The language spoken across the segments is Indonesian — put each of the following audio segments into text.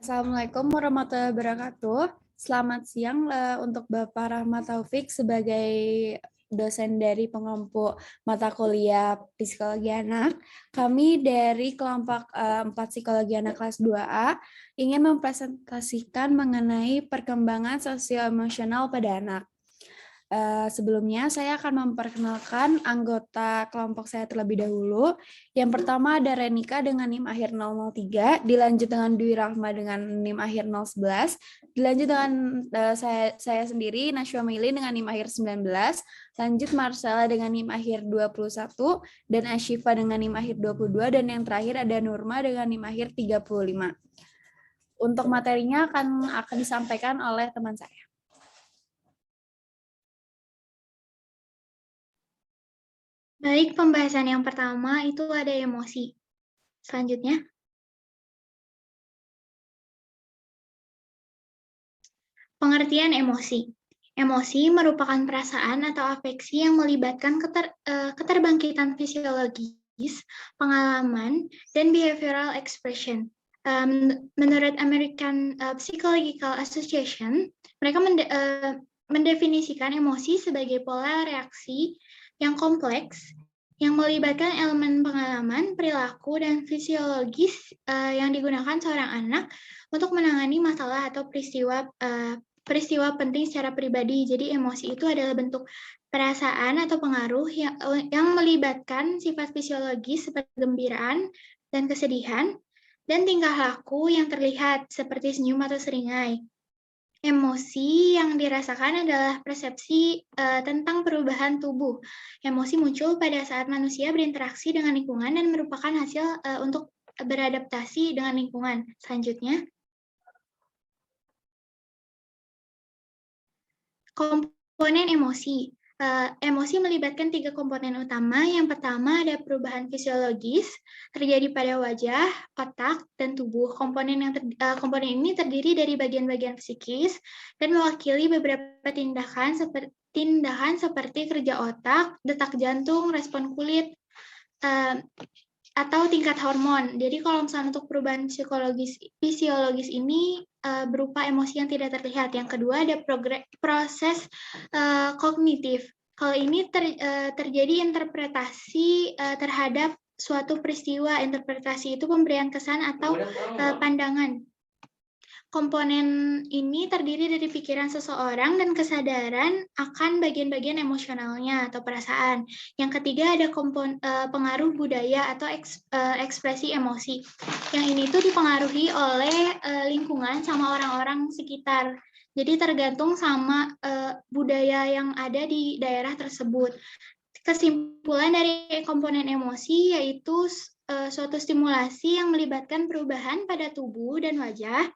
Assalamualaikum warahmatullahi wabarakatuh. Selamat siang untuk Bapak Rahmat Taufik sebagai dosen dari pengampu mata kuliah Psikologi Anak. Kami dari kelompok 4 Psikologi Anak kelas 2A ingin mempresentasikan mengenai perkembangan sosio-emosional pada anak. Sebelumnya saya akan memperkenalkan anggota kelompok saya terlebih dahulu. Yang pertama ada Renika dengan NIM akhir 003, dilanjut dengan Dwi Rahma dengan NIM akhir 011, dilanjut dengan saya sendiri Nashwa Mili dengan NIM akhir 19, lanjut Marcella dengan NIM akhir 21, dan Ashifa dengan NIM akhir 22, dan yang terakhir ada Nurma dengan NIM akhir 35. Untuk materinya akan disampaikan oleh teman saya. Baik, pembahasan yang pertama itu ada emosi. Selanjutnya, pengertian emosi. Emosi merupakan perasaan atau afeksi yang melibatkan keterbangkitan fisiologis, pengalaman, dan behavioral expression. Menurut American Psychological Association, mereka mendefinisikan emosi sebagai pola reaksi yang kompleks yang melibatkan elemen pengalaman, perilaku, dan fisiologis yang digunakan seorang anak untuk menangani masalah atau peristiwa penting secara pribadi. Jadi emosi itu adalah bentuk perasaan atau pengaruh yang melibatkan sifat fisiologis seperti kegembiraan dan kesedihan, dan tingkah laku yang terlihat seperti senyum atau seringai. Emosi yang dirasakan adalah persepsi tentang perubahan tubuh. Emosi muncul pada saat manusia berinteraksi dengan lingkungan dan merupakan hasil untuk beradaptasi dengan lingkungan. Selanjutnya, komponen emosi. Emosi melibatkan 3 komponen utama. Yang pertama ada perubahan fisiologis terjadi pada wajah, otak, dan tubuh. Komponen ini terdiri dari bagian-bagian psikis dan mewakili beberapa tindakan seperti kerja otak, detak jantung, respon kulit, atau tingkat hormon. Jadi kalau misalnya untuk perubahan fisiologis ini berupa emosi yang tidak terlihat. Yang kedua ada proses kognitif. Kalau ini terjadi interpretasi terhadap suatu peristiwa. Interpretasi itu pemberian kesan atau pandangan. Komponen ini terdiri dari pikiran seseorang dan kesadaran akan bagian-bagian emosionalnya atau perasaan. Yang ketiga ada pengaruh budaya atau ekspresi emosi. Yang ini tuh dipengaruhi oleh lingkungan sama orang-orang sekitar. Jadi tergantung sama budaya yang ada di daerah tersebut. Kesimpulan dari komponen emosi yaitu suatu stimulasi yang melibatkan perubahan pada tubuh dan wajah,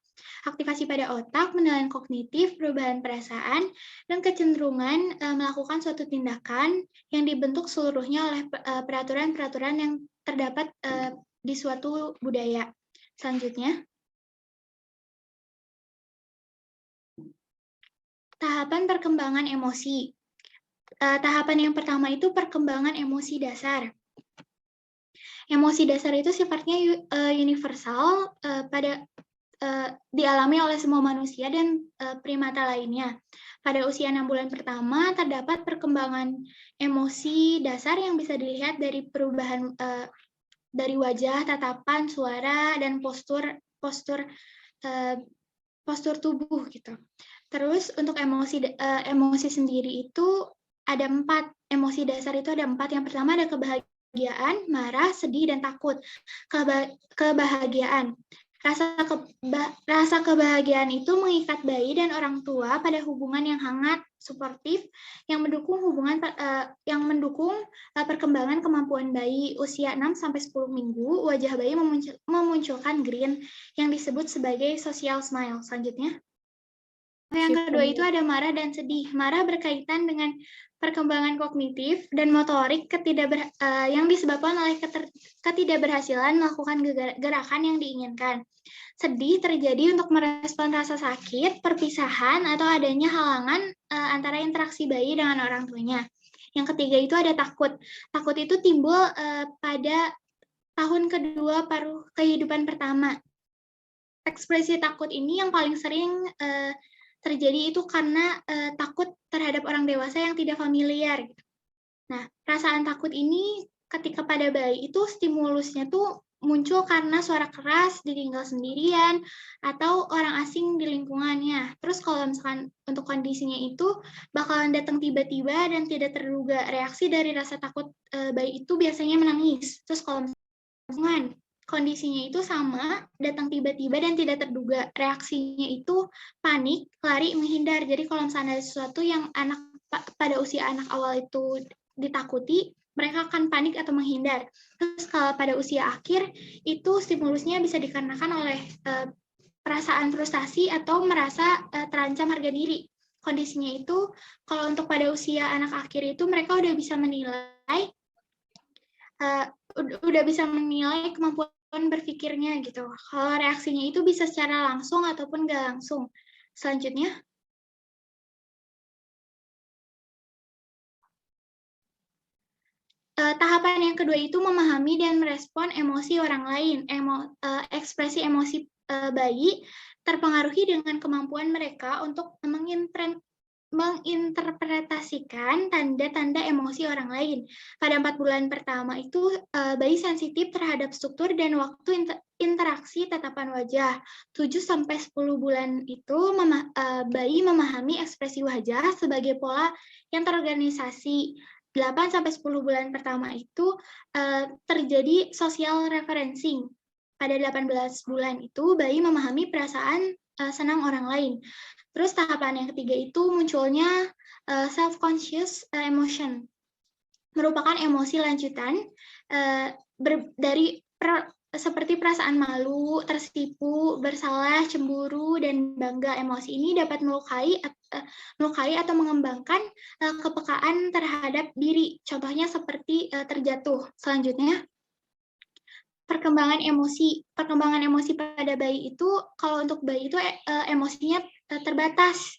aktivasi pada otak, penilaian kognitif, perubahan perasaan, dan kecenderungan melakukan suatu tindakan yang dibentuk seluruhnya oleh peraturan-peraturan yang terdapat di suatu budaya. Selanjutnya, tahapan perkembangan emosi. Tahapan yang pertama itu perkembangan emosi dasar. Emosi dasar itu sifatnya universal dialami oleh semua manusia dan primata lainnya. Pada usia 6 bulan pertama terdapat perkembangan emosi dasar yang bisa dilihat dari perubahan dari wajah, tatapan, suara, dan postur tubuh gitu. Terus untuk emosi sendiri itu ada 4. Emosi dasar itu ada 4. Yang pertama ada kebahagiaan, marah, sedih, dan takut. Kebahagiaan. Rasa kebahagiaan itu mengikat bayi dan orang tua pada hubungan yang hangat, suportif, yang mendukung perkembangan kemampuan bayi. Usia 6-10 minggu, wajah bayi memunculkan grin yang disebut sebagai social smile. Selanjutnya, yang kedua itu ada marah dan sedih. Marah berkaitan dengan perkembangan kognitif dan motorik yang disebabkan oleh ketidakberhasilan melakukan gerakan yang diinginkan. Sedih terjadi untuk merespon rasa sakit, perpisahan, atau adanya halangan antara interaksi bayi dengan orang tuanya. Yang ketiga itu ada takut. Takut itu timbul pada tahun kedua paruh kehidupan pertama. ekspresi takut ini yang paling sering terjadi itu karena takut terhadap orang dewasa yang tidak familiar. Nah, perasaan takut ini ketika pada bayi itu stimulusnya tuh muncul karena suara keras, ditinggal sendirian, atau orang asing di lingkungannya. Terus kalau misalkan untuk kondisinya itu bakalan datang tiba-tiba dan tidak terduga. Reaksi dari rasa takut bayi itu biasanya menangis. Terus kalau misalkan kondisinya itu sama, datang tiba-tiba dan tidak terduga. Reaksinya itu panik, lari, menghindar. Jadi kalau misalnya ada sesuatu yang anak pada usia anak awal itu ditakuti, mereka akan panik atau menghindar. Terus kalau pada usia akhir, itu stimulusnya bisa dikarenakan oleh perasaan frustasi atau merasa terancam harga diri. Kondisinya itu, kalau untuk pada usia anak akhir itu, mereka udah bisa menilai kemampuan berpikirnya gitu. Kalau reaksinya itu bisa secara langsung ataupun nggak langsung. Selanjutnya, tahapan yang kedua itu memahami dan merespon emosi orang lain. Ekspresi emosi bayi terpengaruhi dengan kemampuan mereka untuk menginterpretasikan tanda-tanda emosi orang lain. Pada 4 bulan pertama itu bayi sensitif terhadap struktur dan waktu interaksi tatapan wajah. 7-10 bulan itu bayi memahami ekspresi wajah sebagai pola yang terorganisasi. 8-10 bulan pertama itu terjadi social referencing. Pada 18 bulan itu bayi memahami perasaan senang orang lain. Terus tahapan yang ketiga itu munculnya self-conscious emotion, merupakan emosi lanjutan seperti perasaan malu, tersipu, bersalah, cemburu, dan bangga. Emosi ini dapat melukai atau mengembangkan kepekaan terhadap diri. Contohnya seperti terjatuh. Selanjutnya, perkembangan emosi pada bayi itu, kalau untuk bayi itu emosinya terbatas,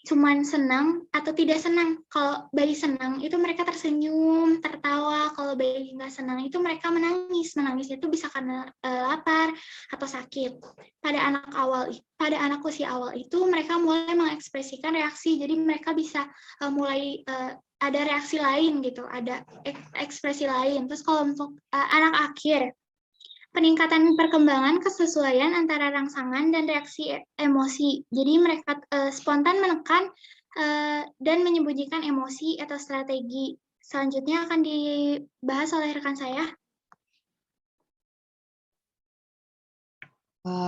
cuman senang atau tidak senang. Kalau bayi senang itu mereka tersenyum, tertawa. Kalau bayi nggak senang itu mereka menangis. Menangisnya itu bisa karena lapar atau sakit. Pada anak usia awal itu mereka mulai mengekspresikan reaksi. Jadi mereka bisa mulai ada reaksi lain gitu, ada ekspresi lain. Terus kalau untuk anak akhir, peningkatan perkembangan kesesuaian antara rangsangan dan reaksi emosi. Jadi mereka spontan menekan dan menyembunyikan emosi atau strategi. Selanjutnya akan dibahas oleh rekan saya.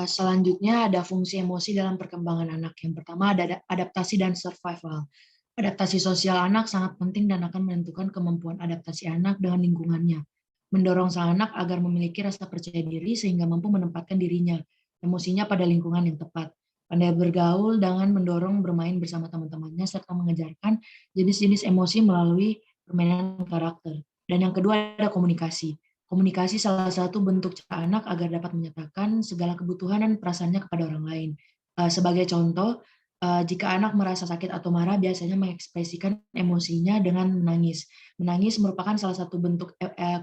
Selanjutnya ada fungsi emosi dalam perkembangan anak. Yang pertama ada adaptasi dan survival. Adaptasi sosial anak sangat penting dan akan menentukan kemampuan adaptasi anak dengan lingkungannya. Mendorong sang anak agar memiliki rasa percaya diri sehingga mampu menempatkan dirinya, emosinya pada lingkungan yang tepat. Pandai bergaul dengan mendorong bermain bersama teman-temannya serta mengejarkan jenis-jenis emosi melalui permainan karakter. Dan yang kedua ada komunikasi. Komunikasi salah satu bentuk cara anak agar dapat menyatakan segala kebutuhan dan perasaannya kepada orang lain. Sebagai contoh, jika anak merasa sakit atau marah, biasanya mengekspresikan emosinya dengan menangis. Menangis merupakan salah satu bentuk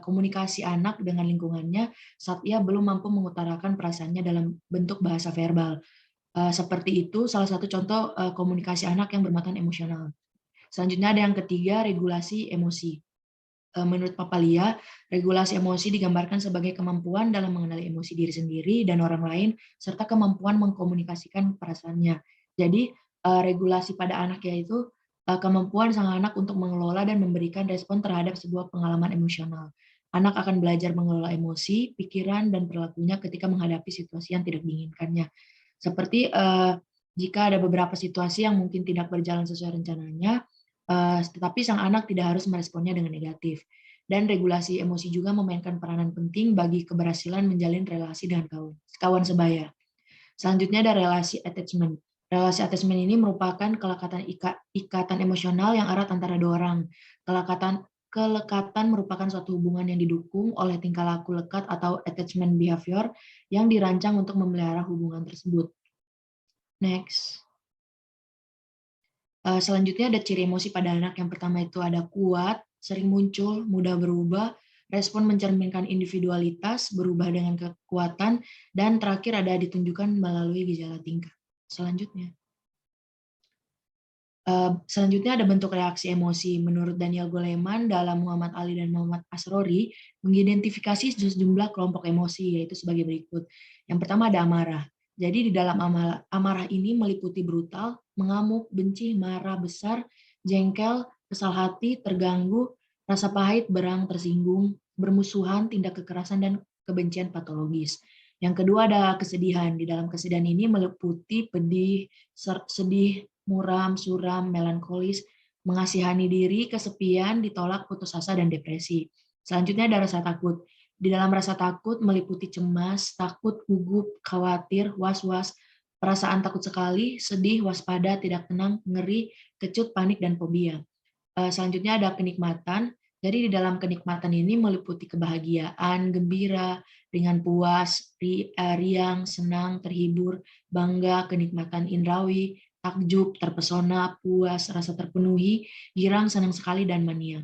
komunikasi anak dengan lingkungannya saat ia belum mampu mengutarakan perasaannya dalam bentuk bahasa verbal. Seperti itu salah satu contoh komunikasi anak yang bermuatan emosional. Selanjutnya ada yang ketiga, regulasi emosi. Menurut Papalia, regulasi emosi digambarkan sebagai kemampuan dalam mengenali emosi diri sendiri dan orang lain, serta kemampuan mengkomunikasikan perasaannya. Jadi, regulasi pada anak yaitu kemampuan sang anak untuk mengelola dan memberikan respon terhadap sebuah pengalaman emosional. Anak akan belajar mengelola emosi, pikiran, dan perilakunya ketika menghadapi situasi yang tidak diinginkannya. Seperti jika ada beberapa situasi yang mungkin tidak berjalan sesuai rencananya, tetapi sang anak tidak harus meresponnya dengan negatif. Dan regulasi emosi juga memainkan peranan penting bagi keberhasilan menjalin relasi dengan kawan sebaya. Selanjutnya ada relasi attachment. Relasi attachment ini merupakan ikatan emosional yang erat antara dua orang. Kelekatan merupakan suatu hubungan yang didukung oleh tingkah laku lekat atau attachment behavior yang dirancang untuk memelihara hubungan tersebut. Next. Selanjutnya ada ciri emosi pada anak. Yang pertama itu ada kuat, sering muncul, mudah berubah, Respon mencerminkan individualitas, berubah dengan kekuatan, dan terakhir ada ditunjukkan melalui gejala tingkah. Selanjutnya ada bentuk reaksi emosi. Menurut Daniel Goleman dalam Muhammad Ali dan Muhammad Asrori, mengidentifikasi sejumlah kelompok emosi, yaitu sebagai berikut. Yang pertama ada amarah. Jadi di dalam amarah ini meliputi brutal, mengamuk, benci, marah besar, jengkel, kesal hati, terganggu, rasa pahit, berang, tersinggung, bermusuhan, tindak kekerasan, dan kebencian patologis. Yang kedua ada kesedihan. Di dalam kesedihan ini meliputi pedih, sedih, muram, suram, melankolis, mengasihani diri, kesepian, ditolak, putus asa, dan depresi. Selanjutnya ada rasa takut. Di dalam rasa takut meliputi cemas, takut, gugup, khawatir, was-was, perasaan takut sekali, sedih, waspada, tidak tenang, ngeri, kecut, panik, dan fobia. Selanjutnya ada kenikmatan. Jadi di dalam kenikmatan ini meliputi kebahagiaan, gembira, dengan puas, riang, senang, terhibur, bangga, kenikmatan indrawi, takjub, terpesona, puas, rasa terpenuhi, girang, senang sekali, dan mania.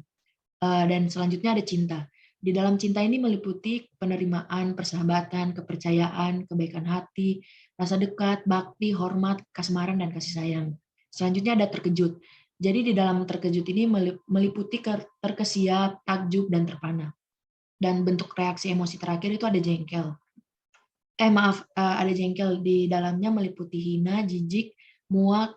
Dan selanjutnya ada cinta. Di dalam cinta ini meliputi penerimaan, persahabatan, kepercayaan, kebaikan hati, rasa dekat, bakti, hormat, kasmaran, dan kasih sayang. Selanjutnya ada terkejut. Jadi di dalam terkejut ini meliputi terkesiap, takjub, dan terpana. Dan bentuk reaksi emosi terakhir itu ada jengkel. Ada jengkel. Di dalamnya meliputi hina, jijik, mual,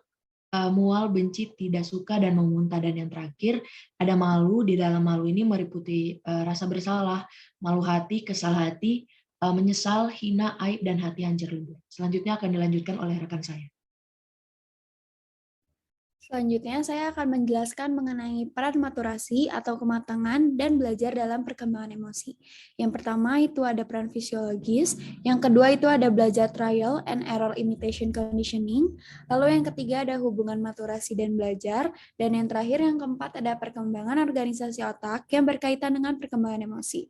benci, tidak suka, dan memuntah. Dan yang terakhir ada malu. Di dalam malu ini meliputi rasa bersalah, malu hati, kesal hati, menyesal, hina, aib, dan hati hancur lebur. Selanjutnya akan dilanjutkan oleh rekan saya. Selanjutnya, saya akan menjelaskan mengenai peran maturasi atau kematangan dan belajar dalam perkembangan emosi. Yang pertama itu ada peran fisiologis, yang kedua itu ada belajar trial and error imitation conditioning, lalu yang ketiga ada hubungan maturasi dan belajar, dan yang terakhir yang keempat ada perkembangan organisasi otak yang berkaitan dengan perkembangan emosi.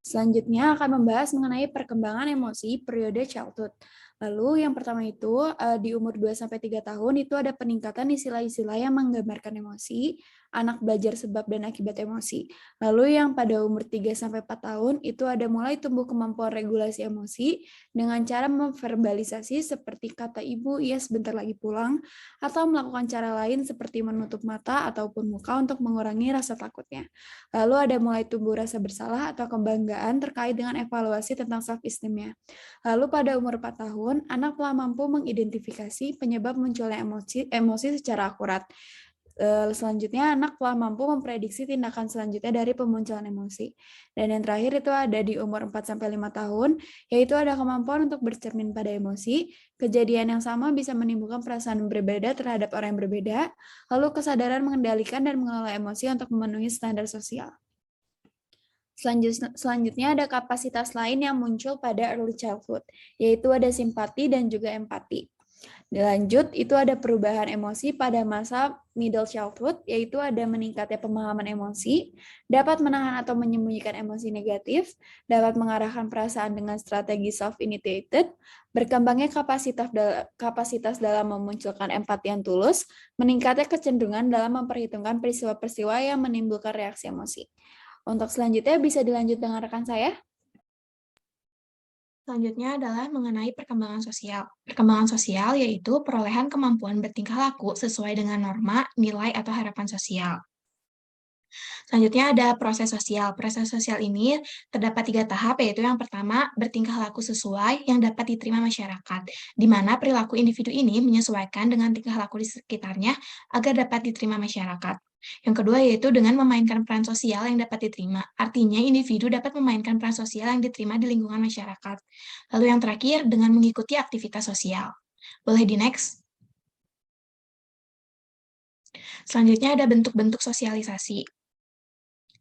Selanjutnya akan membahas mengenai perkembangan emosi periode childhood. Lalu yang pertama itu di umur 2-3 tahun itu ada peningkatan istilah-istilah yang menggambarkan emosi, anak belajar sebab dan akibat emosi. Lalu yang pada umur 3-4 tahun itu ada mulai tumbuh kemampuan regulasi emosi dengan cara memverbalisasi seperti kata ibu, iya sebentar lagi pulang, atau melakukan cara lain seperti menutup mata ataupun muka untuk mengurangi rasa takutnya. Lalu ada mulai tumbuh rasa bersalah atau kebanggaan terkait dengan evaluasi tentang self-esteem-nya. Lalu pada umur 4 tahun, anak telah mampu mengidentifikasi penyebab munculnya emosi secara akurat. Selanjutnya, anak telah mampu memprediksi tindakan selanjutnya dari pemunculan emosi. Dan yang terakhir itu ada di umur 4-5 tahun, yaitu ada kemampuan untuk bercermin pada emosi. Kejadian yang sama bisa menimbulkan perasaan berbeda terhadap orang yang berbeda, lalu kesadaran mengendalikan dan mengelola emosi untuk memenuhi standar sosial. Selanjutnya ada kapasitas lain yang muncul pada early childhood, yaitu ada simpati dan juga empati. Dilanjut, itu ada perubahan emosi pada masa middle childhood, yaitu ada meningkatnya pemahaman emosi, dapat menahan atau menyembunyikan emosi negatif, dapat mengarahkan perasaan dengan strategi self-initiated, berkembangnya kapasitas dalam memunculkan empati yang tulus, meningkatnya kecenderungan dalam memperhitungkan peristiwa-peristiwa yang menimbulkan reaksi emosi. Untuk selanjutnya bisa dilanjut dengan rekan saya. Selanjutnya adalah mengenai perkembangan sosial. Perkembangan sosial yaitu perolehan kemampuan bertingkah laku sesuai dengan norma, nilai, atau harapan sosial. Selanjutnya ada proses sosial. Proses sosial ini terdapat 3 tahap, yaitu yang pertama, bertingkah laku sesuai yang dapat diterima masyarakat, di mana perilaku individu ini menyesuaikan dengan tingkah laku di sekitarnya agar dapat diterima masyarakat. Yang kedua yaitu dengan memainkan peran sosial yang dapat diterima. Artinya individu dapat memainkan peran sosial yang diterima di lingkungan masyarakat. Lalu yang terakhir dengan mengikuti aktivitas sosial. Boleh di next? Selanjutnya ada bentuk-bentuk sosialisasi.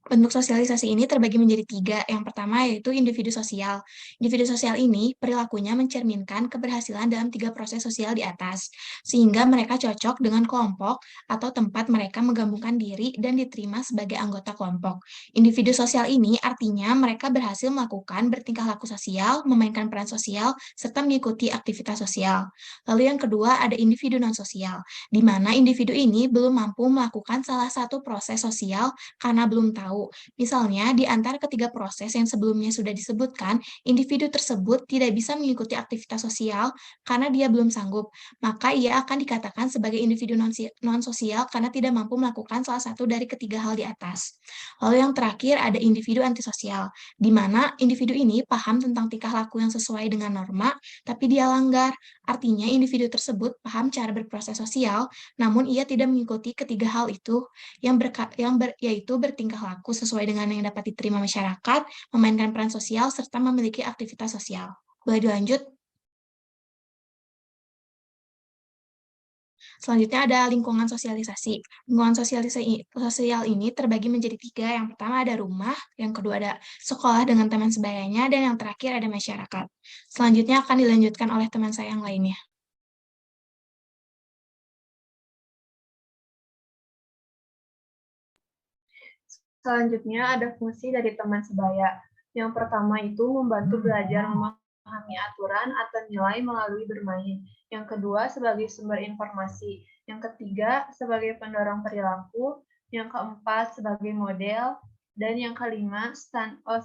Bentuk sosialisasi ini terbagi menjadi 3. Yang pertama yaitu individu sosial. Individu sosial ini perilakunya mencerminkan keberhasilan dalam 3 proses sosial di atas, sehingga mereka cocok dengan kelompok atau tempat mereka menggabungkan diri dan diterima sebagai anggota kelompok. Individu sosial ini artinya mereka berhasil melakukan bertingkah laku sosial, memainkan peran sosial, serta mengikuti aktivitas sosial. Lalu yang kedua ada individu non-sosial, di mana individu ini belum mampu melakukan salah satu proses sosial karena belum tahu tahu. Misalnya, di antara ketiga proses yang sebelumnya sudah disebutkan, individu tersebut tidak bisa mengikuti aktivitas sosial karena dia belum sanggup. Maka ia akan dikatakan sebagai individu non-sosial karena tidak mampu melakukan salah satu dari ketiga hal di atas. Lalu yang terakhir ada individu antisosial, di mana individu ini paham tentang tingkah laku yang sesuai dengan norma, tapi dia langgar. Artinya individu tersebut paham cara berproses sosial, namun ia tidak mengikuti ketiga hal itu, yaitu bertingkah laku sesuai dengan yang dapat diterima masyarakat, memainkan peran sosial, serta memiliki aktivitas sosial. Boleh dilanjut? Selanjutnya ada lingkungan sosialisasi. Lingkungan sosial ini terbagi menjadi 3. Yang pertama ada rumah, yang kedua ada sekolah dengan teman sebayanya, dan yang terakhir ada masyarakat. Selanjutnya akan dilanjutkan oleh teman saya yang lainnya. Selanjutnya ada fungsi dari teman sebaya. Yang pertama itu membantu belajar memahami aturan atau nilai melalui bermain. Yang kedua sebagai sumber informasi. Yang ketiga sebagai pendorong perilaku. Yang keempat sebagai model. Dan yang kelima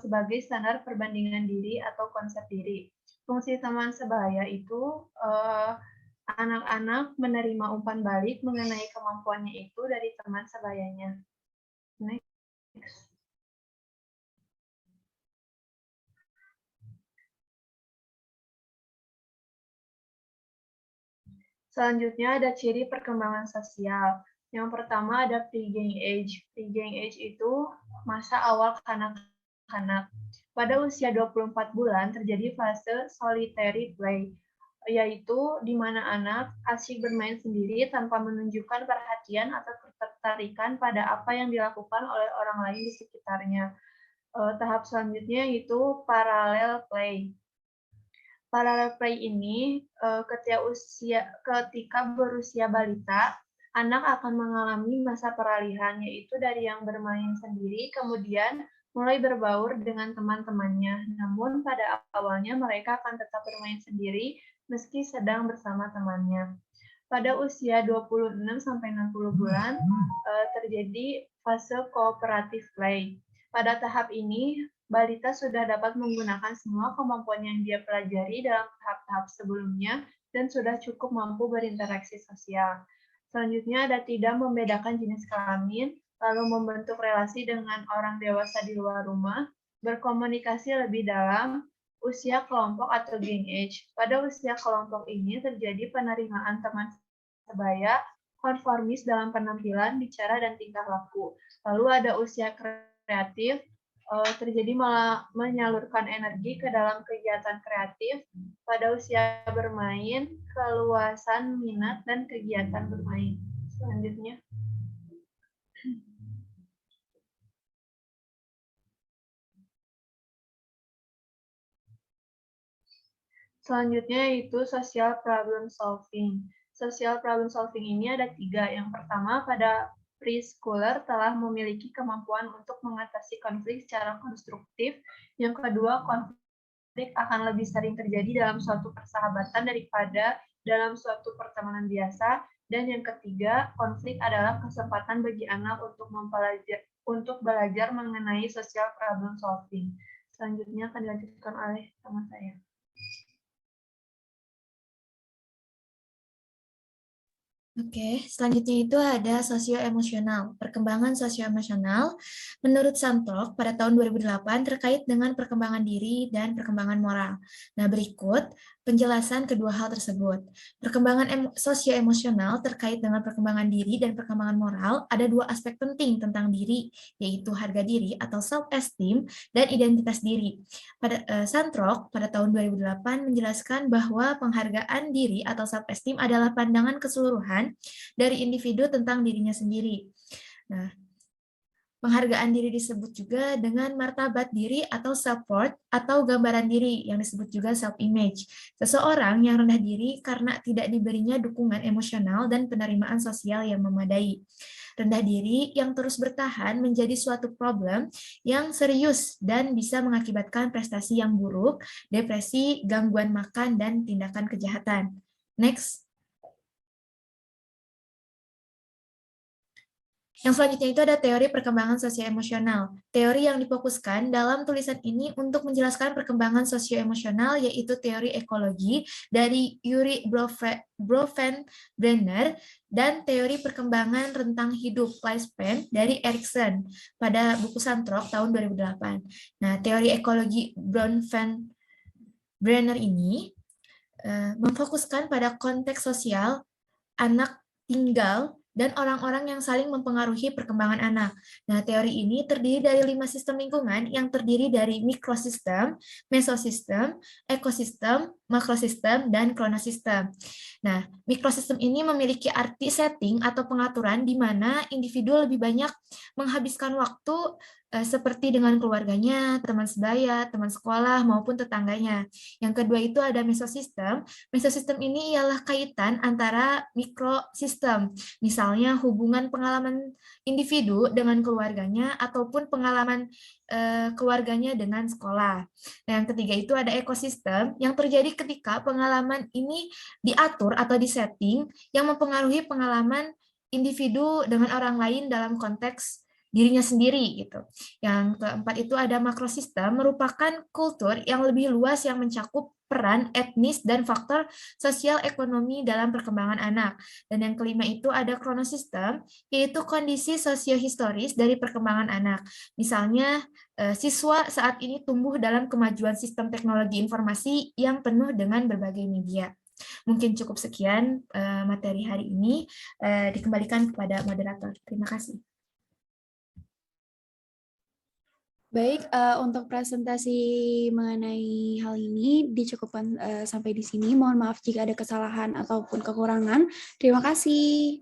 sebagai standar perbandingan diri atau konsep diri. Fungsi teman sebaya itu anak-anak menerima umpan balik mengenai kemampuannya itu dari teman sebayanya. Selanjutnya ada ciri perkembangan sosial. Yang pertama ada pre-gang age. Pre-gang age itu masa awal kanak-kanak. Pada usia 24 bulan terjadi fase solitary play, yaitu di mana anak asyik bermain sendiri tanpa menunjukkan perhatian atau ketertarikan pada apa yang dilakukan oleh orang lain di sekitarnya. Tahap selanjutnya yaitu parallel play. Parallel play ini ketika berusia balita, anak akan mengalami masa peralihan, yaitu dari yang bermain sendiri, kemudian mulai berbaur dengan teman-temannya. Namun pada awalnya mereka akan tetap bermain sendiri, meski sedang bersama temannya. Pada usia 26-60 bulan, terjadi fase cooperative play. Pada tahap ini, balita sudah dapat menggunakan semua kemampuan yang dia pelajari dalam tahap-tahap sebelumnya dan sudah cukup mampu berinteraksi sosial. Selanjutnya ada tidak membedakan jenis kelamin, lalu membentuk relasi dengan orang dewasa di luar rumah, berkomunikasi lebih dalam, usia kelompok atau gang age. Pada usia kelompok ini terjadi penerimaan teman sebaya, konformis dalam penampilan, bicara, dan tingkah laku. Lalu ada usia kreatif, terjadi malah menyalurkan energi ke dalam kegiatan kreatif. Pada usia bermain, keluasan minat dan kegiatan bermain. Selanjutnya. Selanjutnya yaitu social problem solving. Social problem solving ini ada 3. Yang pertama, pada preschooler telah memiliki kemampuan untuk mengatasi konflik secara konstruktif. Yang kedua, konflik akan lebih sering terjadi dalam suatu persahabatan daripada dalam suatu pertemanan biasa. Dan yang ketiga, konflik adalah kesempatan bagi anak untuk belajar mengenai social problem solving. Selanjutnya akan dilanjutkan oleh teman saya. Oke, selanjutnya itu ada sosio-emosional. Perkembangan sosio-emosional menurut Santok pada tahun 2008 terkait dengan perkembangan diri dan perkembangan moral. Nah, berikut penjelasan kedua hal tersebut. Perkembangan sosio-emosional terkait dengan perkembangan diri dan perkembangan moral ada 2 aspek penting tentang diri, yaitu harga diri atau self-esteem dan identitas diri. Pada Santok pada tahun 2008 menjelaskan bahwa penghargaan diri atau self-esteem adalah pandangan keseluruhan dari individu tentang dirinya sendiri. Nah, penghargaan diri disebut juga dengan martabat diri atau self-worth atau gambaran diri yang disebut juga self-image. Seseorang yang rendah diri karena tidak diberinya dukungan emosional dan penerimaan sosial yang memadai. Rendah diri yang terus bertahan menjadi suatu problem yang serius dan bisa mengakibatkan prestasi yang buruk, depresi, gangguan makan, dan tindakan kejahatan. Next. Yang selanjutnya itu ada teori perkembangan sosio-emosional. Teori yang difokuskan dalam tulisan ini untuk menjelaskan perkembangan sosio-emosional yaitu teori ekologi dari Yuri Bronfenbrenner dan teori perkembangan rentang hidup lifespan dari Erikson pada buku Santrok tahun 2008. Nah, teori ekologi Bronfenbrenner ini memfokuskan pada konteks sosial, anak tinggal, dan orang-orang yang saling mempengaruhi perkembangan anak. Nah, teori ini terdiri dari 5 sistem lingkungan yang terdiri dari mikrosistem, mesosistem, ekosistem, makrosistem, dan kronosistem. Nah, mikrosistem ini memiliki arti setting atau pengaturan di mana individu lebih banyak menghabiskan waktu seperti dengan keluarganya, teman sebaya, teman sekolah, maupun tetangganya. Yang kedua itu ada mesosistem. Mesosistem ini ialah kaitan antara mikrosistem, misalnya hubungan pengalaman individu dengan keluarganya ataupun pengalaman keluarganya dengan sekolah. Nah, yang ketiga itu ada ekosistem yang terjadi ketika pengalaman ini diatur atau disetting yang mempengaruhi pengalaman individu dengan orang lain dalam konteks dirinya sendiri gitu. Yang keempat itu ada makrosistem, merupakan kultur yang lebih luas yang mencakup peran etnis dan faktor sosial ekonomi dalam perkembangan anak. Dan yang kelima itu ada kronosistem, yaitu kondisi sosiohistoris dari perkembangan anak. Misalnya, siswa saat ini tumbuh dalam kemajuan sistem teknologi informasi yang penuh dengan berbagai media. Mungkin cukup sekian materi hari ini, dikembalikan kepada moderator. Terima kasih. Baik, untuk presentasi mengenai hal ini dicukupkan sampai di sini. Mohon maaf jika ada kesalahan ataupun kekurangan. Terima kasih.